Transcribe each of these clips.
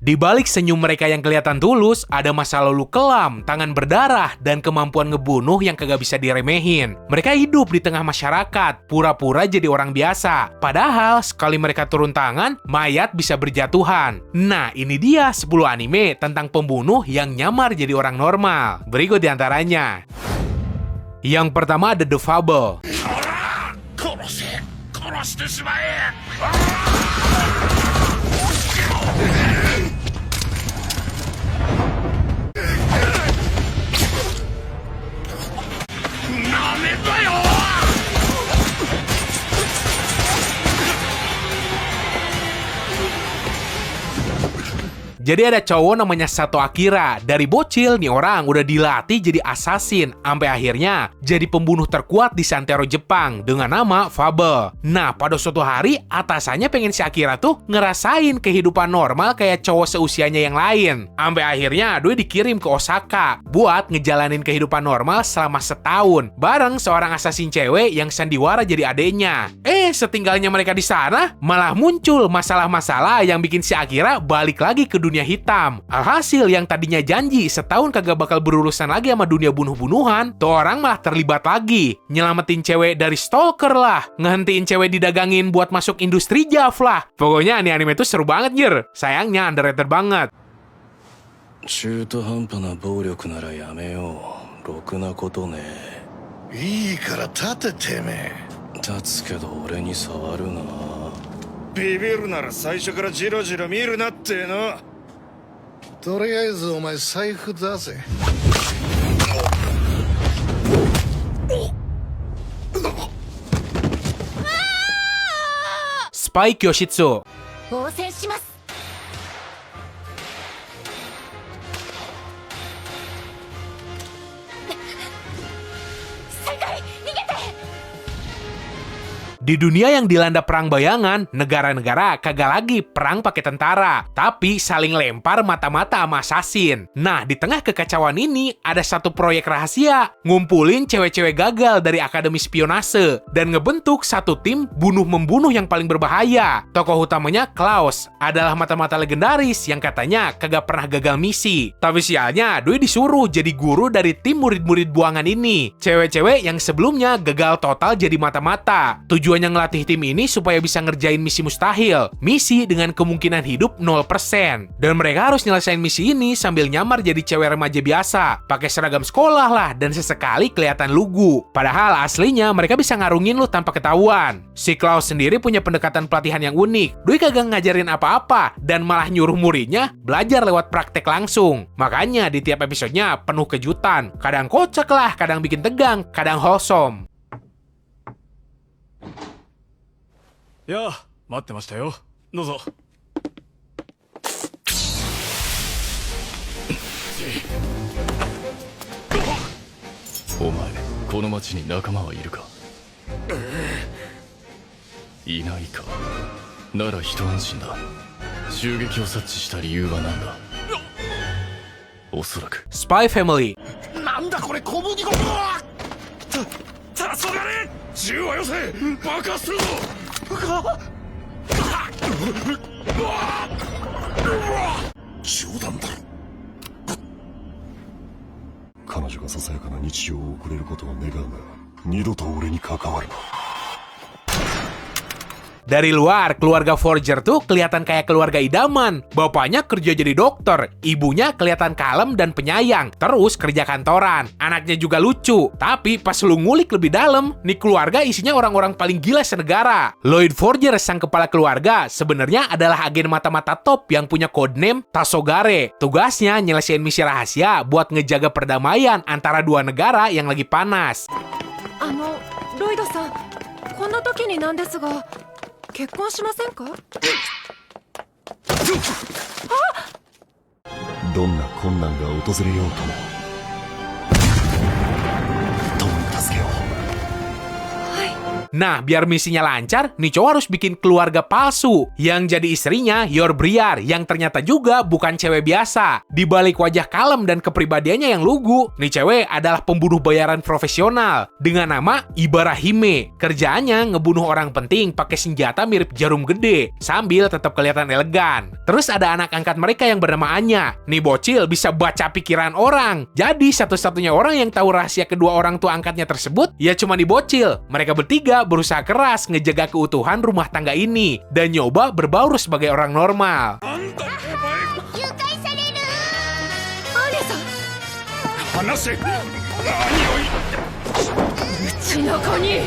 Di balik senyum mereka yang kelihatan tulus, ada masa lalu kelam, tangan berdarah, dan kemampuan ngebunuh yang kagak bisa diremehin. Mereka hidup di tengah masyarakat, pura-pura jadi orang biasa. Padahal, sekali mereka turun tangan, mayat bisa berjatuhan. Nah, ini dia 10 anime tentang pembunuh yang nyamar jadi orang normal. Berikut diantaranya. Yang pertama ada The Fable. Jadi ada cowok namanya Sato Akira. Dari bocil nih orang udah dilatih jadi assassin, sampai akhirnya jadi pembunuh terkuat di santero Jepang dengan nama Fable. Nah, pada suatu hari atasannya pengen si Akira tuh ngerasain kehidupan normal kayak cowok seusianya yang lain. Sampai akhirnya dia dikirim ke Osaka buat ngejalanin kehidupan normal selama setahun bareng seorang assassin cewek yang sandiwara jadi adeknya. Setinggalnya mereka di sana malah muncul masalah-masalah yang bikin si Akira balik lagi ke dunia hitam. Alhasil yang tadinya janji setahun kagak bakal berurusan lagi sama dunia bunuh-bunuhan, tuh orang malah terlibat lagi. Nyelamatin cewek dari stalker lah, ngehentiin cewek didagangin buat masuk industri JAV lah. Pokoknya anime tuh seru banget, Jir. Sayangnya underrated banget. 中途半端な暴力ならやめよう。ろくなことね。いいから立ててめえ。立つけど俺に触るな。ビビるなら最初からジロジロ見るなっての。とりあえずお前財布出せ。スパイKyoshitsu. 応戦します。 Di dunia yang dilanda perang bayangan, negara-negara kagak lagi perang pakai tentara, tapi saling lempar mata-mata sama assassin. Nah, di tengah kekacauan ini, ada satu proyek rahasia, ngumpulin cewek-cewek gagal dari akademi spionase, dan ngebentuk satu tim bunuh-membunuh yang paling berbahaya. Tokoh utamanya Klaus, adalah mata-mata legendaris yang katanya kagak pernah gagal misi. Tapi sialnya, Doi disuruh jadi guru dari tim murid-murid buangan ini. Cewek-cewek yang sebelumnya gagal total jadi mata-mata. Tujuannya ngelatih tim ini supaya bisa ngerjain misi mustahil. Misi dengan kemungkinan hidup 0%. Dan mereka harus nyelesain misi ini sambil nyamar jadi cewek remaja biasa. Pakai seragam sekolah lah dan sesekali kelihatan lugu. Padahal aslinya mereka bisa ngarungin lu tanpa ketahuan. Si Klaus sendiri punya pendekatan pelatihan yang unik. Doi kagak ngajarin apa-apa dan malah nyuruh muridnya belajar lewat praktek langsung. Makanya di tiap episodenya penuh kejutan. Kadang kocak lah, kadang bikin tegang, kadang wholesome. やあ、待ってましたよ。どうぞ。お前、この町に仲間はいるか？いないか。なら一安心だ。襲撃を察知した理由は何だ？おそらく Spy Family. なんだこれ小麦粉。黄昏！銃はよせ。爆発するぞ。 冗談だろ。彼女がささやかな日常を送れることを願うが、二度と俺に関わるな。 Dari luar, keluarga Forger tuh kelihatan kayak keluarga idaman. Bapaknya kerja jadi dokter, ibunya kelihatan kalem dan penyayang, terus kerja kantoran. Anaknya juga lucu, tapi pas lu ngulik lebih dalam, nih keluarga isinya orang-orang paling gila senegara. Lloyd Forger, sang kepala keluarga, sebenarnya adalah agen mata-mata top yang punya codename Tasogare. Tugasnya nyelesain misi rahasia buat ngejaga perdamaian antara dua negara yang lagi panas. Lloydさん、こんな時になんですが。 結婚しませんか？どんな困難が訪れようとも共に助けよう。Nah, biar misinya lancar, nih cowok harus bikin keluarga palsu. Yang jadi istrinya, Yor Briar, yang ternyata juga bukan cewek biasa. Di balik wajah kalem dan kepribadiannya yang lugu, nih cewek adalah pembunuh bayaran profesional dengan nama Ibarahime. Kerjaannya ngebunuh orang penting pakai senjata mirip jarum gede, sambil tetap kelihatan elegan. Terus ada anak angkat mereka yang bernama Anya. Nih bocil bisa baca pikiran orang. Jadi satu-satunya orang yang tahu rahasia kedua orang tua angkatnya tersebut, ya cuma nih bocil. Mereka bertiga berusaha keras ngejaga keutuhan rumah tangga ini dan nyoba berbaur sebagai orang normal. 離せ。何をうちの子に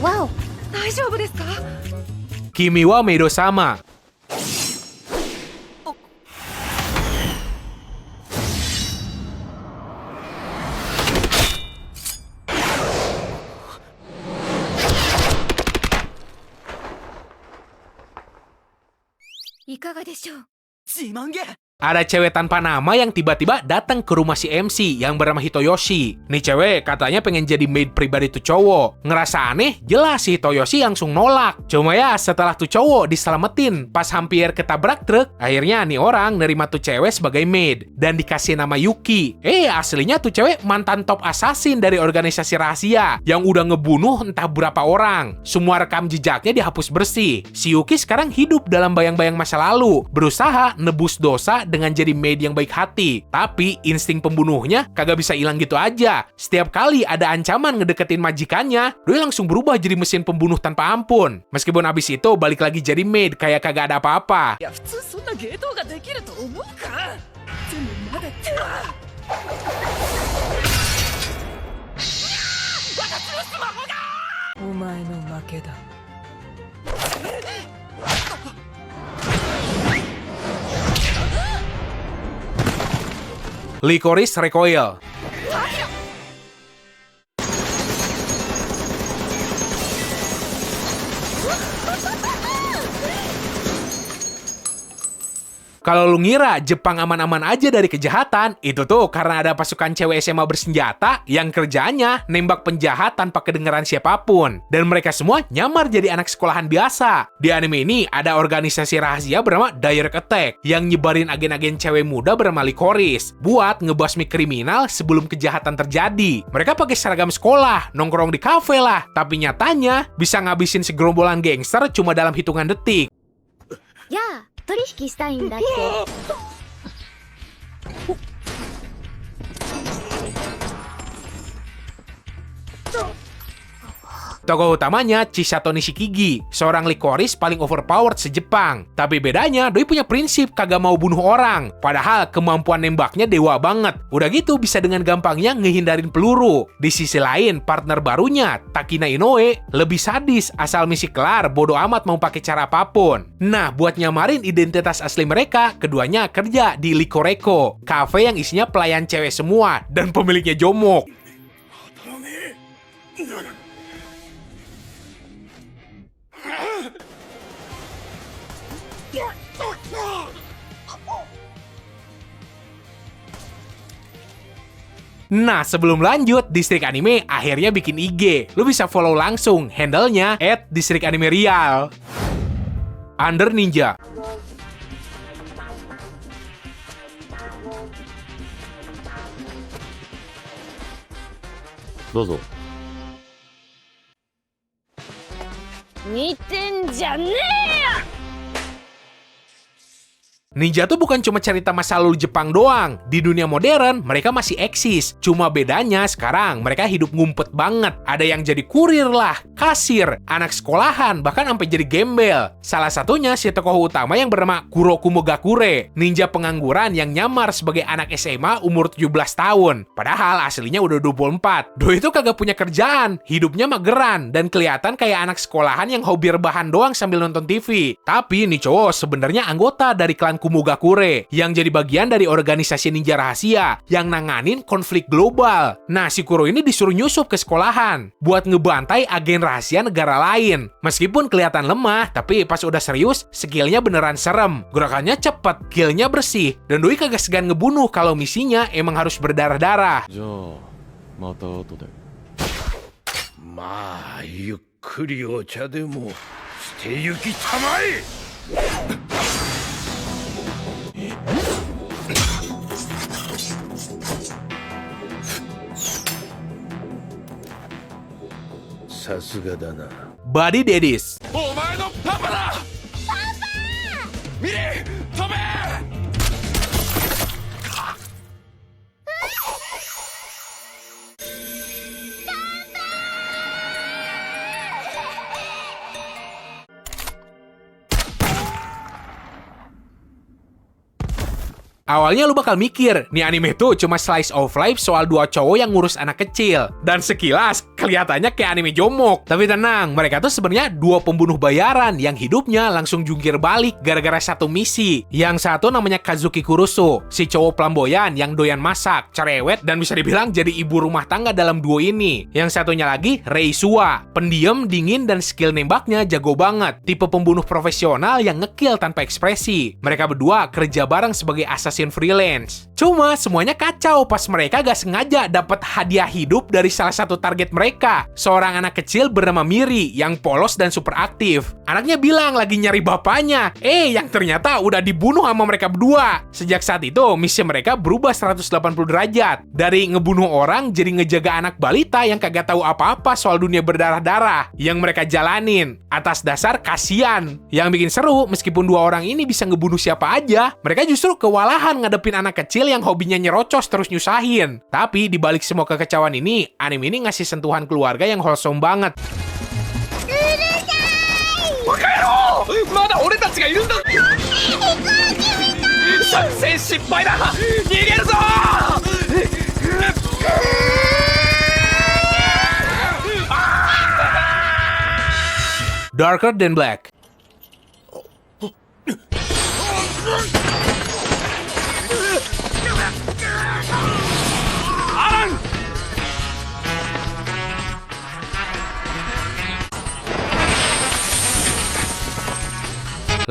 Wow, 大丈夫ですか? Kimi wa Meidosama. Ada cewek tanpa nama yang tiba-tiba datang ke rumah si MC yang bernama Hitoyoshi. Nih cewek katanya pengen jadi maid pribadi tuh cowok. Ngerasa aneh, jelas si Hitoyoshi langsung nolak. Cuma ya setelah tuh cowok diselamatin pas hampir ketabrak truk, akhirnya nih orang nerima tuh cewek sebagai maid dan dikasih nama Yuki. Aslinya tuh cewek mantan top assassin dari organisasi rahasia yang udah ngebunuh entah berapa orang. Semua rekam jejaknya dihapus bersih. Si Yuki sekarang hidup dalam bayang-bayang masa lalu, berusaha nebus dosa dengan jadi maid yang baik hati. Tapi insting pembunuhnya kagak bisa hilang gitu aja. Setiap kali ada ancaman ngedeketin majikannya, doi langsung berubah jadi mesin pembunuh tanpa ampun. Meskipun abis itu balik lagi jadi maid kayak kagak ada apa-apa. Licorice Recoil. Kalau lu ngira Jepang aman-aman aja dari kejahatan, itu tuh karena ada pasukan cewek SMA bersenjata yang kerjanya nembak penjahat tanpa kedengeran siapapun. Dan mereka semua nyamar jadi anak sekolahan biasa. Di anime ini ada organisasi rahasia bernama Direct Attack yang nyebarin agen-agen cewek muda bernama Licorice buat ngebasmi kriminal sebelum kejahatan terjadi. Mereka pakai seragam sekolah, nongkrong di kafe lah, tapi nyatanya bisa ngabisin segerombolan gangster cuma dalam hitungan detik. Ya, 取引したいんだって。 Tokoh utamanya Chisato Nishikigi, seorang Licorice paling overpowered se-Jepang. Tapi bedanya, doi punya prinsip kagak mau bunuh orang. Padahal kemampuan nembaknya dewa banget. Udah gitu bisa dengan gampangnya ngehindarin peluru. Di sisi lain, partner barunya, Takina Inoue, lebih sadis asal misi kelar, bodo amat mau pakai cara apapun. Nah, buat nyamarin identitas asli mereka, keduanya kerja di Licoreko, cafe yang isinya pelayan cewek semua dan pemiliknya jomok. Nah, sebelum lanjut, Distrik Anime akhirnya bikin IG. Lu bisa follow langsung, handle-nya @distrikanimereal. Under Ninja. どうぞ。見てんじゃねえよ。 Ninja tuh bukan cuma cerita masa lalu Jepang doang. Di dunia modern, mereka masih eksis. Cuma bedanya sekarang mereka hidup ngumpet banget. Ada yang jadi kurir lah, kasir, anak sekolahan, bahkan sampai jadi gembel. Salah satunya si tokoh utama yang bernama Kurokumo Gakure, ninja pengangguran yang nyamar sebagai anak SMA umur 17 tahun. Padahal aslinya udah 24. Doi itu kagak punya kerjaan, hidupnya mageran, dan kelihatan kayak anak sekolahan yang hobi rebahan doang sambil nonton TV. Tapi nih cowok sebenarnya anggota dari klan Kumogakure, yang jadi bagian dari organisasi ninja rahasia yang nanganin konflik global. Nah, si Kuro ini disuruh nyusup ke sekolahan buat ngebantai agen rahasia negara lain. Meskipun kelihatan lemah, tapi pas udah serius, skillnya beneran serem. Gerakannya cepet, killnya bersih, dan Doi kagak segan ngebunuh kalau misinya emang harus berdarah-darah. じゃあまた後で。まあゆっくりお茶でもしてゆきたまえ。さすがだな。 Body Daddies. お前のパパだ。パパ。ミリ、飛べ。Awalnya lu bakal mikir, nih anime tuh cuma slice of life soal dua cowok yang ngurus anak kecil. Dan sekilas, kelihatannya kayak anime jomok. Tapi tenang, mereka tuh sebenarnya dua pembunuh bayaran yang hidupnya langsung jungkir balik gara-gara satu misi. Yang satu namanya Kazuki Kurusu, si cowok flamboyan yang doyan masak, cerewet, dan bisa dibilang jadi ibu rumah tangga dalam duo ini. Yang satunya lagi, Rei Suwa, pendiam, dingin, dan skill nembaknya jago banget. Tipe pembunuh profesional yang ngekill tanpa ekspresi. Mereka berdua kerja bareng sebagai assassin freelance. Cuma semuanya kacau pas mereka gak sengaja dapat hadiah hidup dari salah satu target mereka, seorang anak kecil bernama Miri yang polos dan super aktif. Anaknya bilang lagi nyari bapaknya, yang ternyata udah dibunuh sama mereka berdua. Sejak saat itu, misi mereka berubah 180 derajat. Dari ngebunuh orang jadi ngejaga anak balita yang kagak tahu apa-apa soal dunia berdarah-darah yang mereka jalanin. Atas dasar kasihan. Yang bikin seru, meskipun dua orang ini bisa ngebunuh siapa aja, mereka justru kewalahan ngadepin anak kecil yang hobinya nyerocos terus nyusahin. Tapi dibalik semua kekecauan ini, anime ini ngasih sentuhan keluarga yang wholesome banget. Darker Than Black.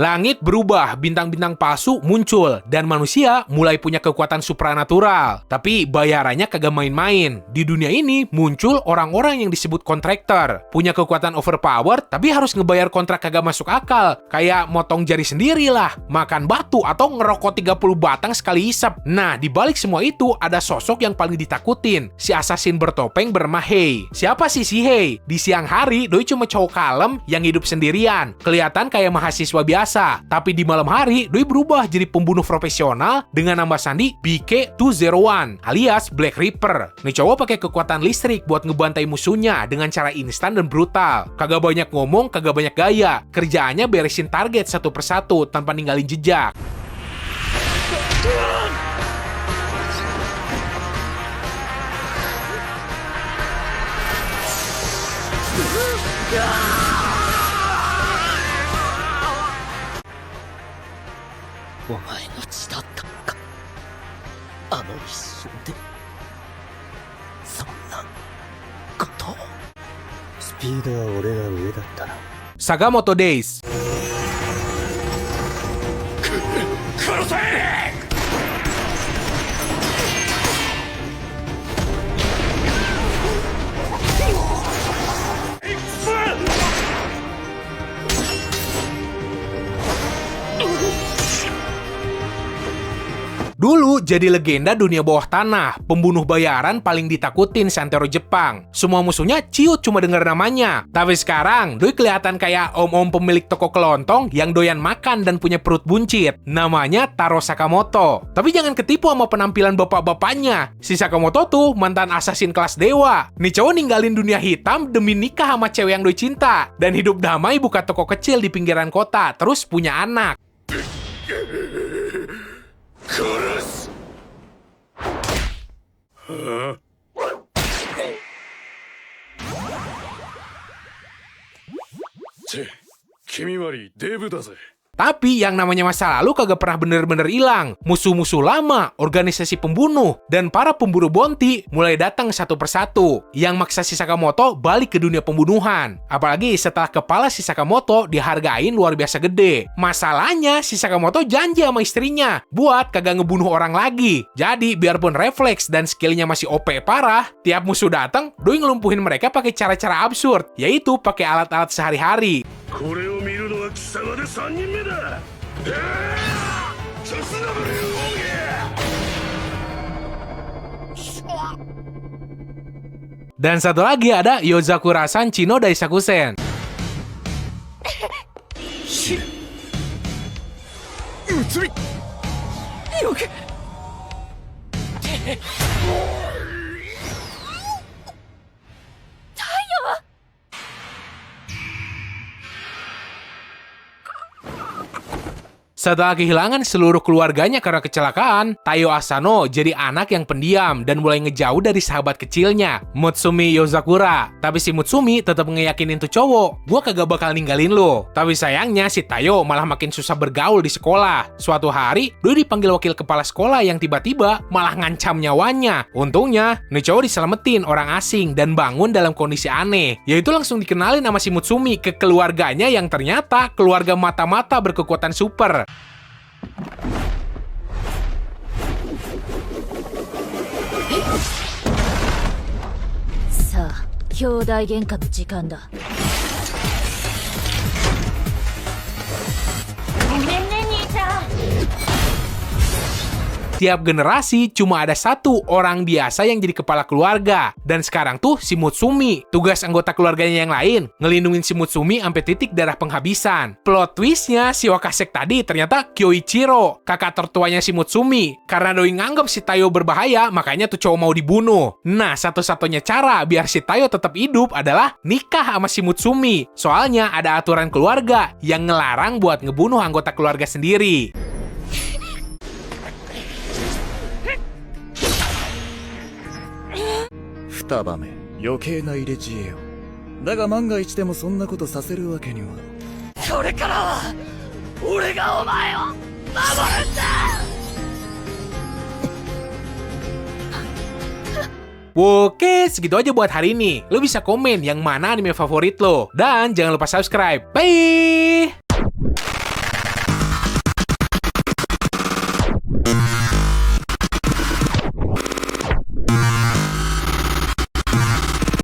Langit berubah, bintang-bintang palsu muncul, dan manusia mulai punya kekuatan supranatural. Tapi bayarannya kagak main-main. Di dunia ini muncul orang-orang yang disebut kontraktor. Punya kekuatan overpower, tapi harus ngebayar kontrak kagak masuk akal. Kayak motong jari sendiri lah, makan batu, atau ngerokok 30 batang sekali isap. Nah, dibalik semua itu ada sosok yang paling ditakutin. Si assassin bertopeng bernama Hei. Siapa sih si Hei? Di siang hari, Doi cuma cowok kalem yang hidup sendirian. Kelihatan kayak mahasiswa biasa. Tapi di malam hari, Doi berubah jadi pembunuh profesional dengan nama sandi BK201 alias Black Reaper. Nih cowok pakai kekuatan listrik buat ngebantai musuhnya dengan cara instan dan brutal. Kagak banyak ngomong, kagak banyak gaya. Kerjaannya beresin target satu persatu tanpa ninggalin jejak. Sakamoto Days. Dulu jadi legenda dunia bawah tanah, pembunuh bayaran paling ditakutin santero Jepang. Semua musuhnya ciut cuma dengar namanya. Tapi sekarang, Doi kelihatan kayak om-om pemilik toko kelontong yang doyan makan dan punya perut buncit. Namanya Taro Sakamoto. Tapi jangan ketipu sama penampilan bapak-bapaknya. Si Sakamoto tuh mantan assassin kelas dewa. Nih cowok ninggalin dunia hitam demi nikah sama cewek yang Doi cinta. Dan hidup damai buka toko kecil di pinggiran kota, terus punya anak. 君割りデブだぜ。Tapi yang namanya masa lalu kagak pernah bener-bener hilang. Musuh-musuh lama, organisasi pembunuh, dan para pemburu bounty mulai datang satu persatu yang maksa si Sakamoto balik ke dunia pembunuhan. Apalagi setelah kepala si Sakamoto dihargain luar biasa gede. Masalahnya si Sakamoto janji sama istrinya buat kagak ngebunuh orang lagi. Jadi biarpun refleks dan skillnya masih OP parah, tiap musuh datang, Doi ngelumpuhin mereka pakai cara-cara absurd, yaitu pakai alat-alat sehari-hari. これを見るのは貴様で3人目だ。さすがの竜王げ。 Dan satu lagi ada Yozakura-san Chino Daisakusen. Setelah kehilangan seluruh keluarganya karena kecelakaan, Taiyo Asano jadi anak yang pendiam dan mulai ngejauh dari sahabat kecilnya, Mutsumi Yozakura. Tapi si Mutsumi tetap ngeyakinin tuh cowok, gua kagak bakal ninggalin lo. Tapi sayangnya si Taiyo malah makin susah bergaul di sekolah. Suatu hari, Doi dipanggil wakil kepala sekolah yang tiba-tiba malah ngancam nyawanya. Untungnya, nih cowok diselamatin orang asing dan bangun dalam kondisi aneh. Yaitu langsung dikenalin sama si Mutsumi ke keluarganya yang ternyata keluarga mata-mata berkekuatan super. さあ兄弟喧嘩の時間だ。ごめんね兄ちゃん。 Tiap generasi cuma ada satu orang biasa yang jadi kepala keluarga. Dan sekarang tuh si Mutsumi. Tugas anggota keluarganya yang lain, ngelindungin si Mutsumi sampai titik darah penghabisan. Plot twistnya si Wakasek tadi ternyata Kyoichiro, kakak tertuanya si Mutsumi. Karena Doi nganggap si Taiyo berbahaya, makanya tuh cowok mau dibunuh. Nah, satu-satunya cara biar si Taiyo tetap hidup adalah nikah sama si Mutsumi. Soalnya ada aturan keluarga yang ngelarang buat ngebunuh anggota keluarga sendiri. 双葉目余計な入れ知恵よ。だが万が一でもそんなことさせるわけには。これからは俺がお前を守るんだ。 Oke, segitu aja buat hari ini. Lo bisa komen yang mana anime favorit lo. Dan jangan lupa subscribe. Bye!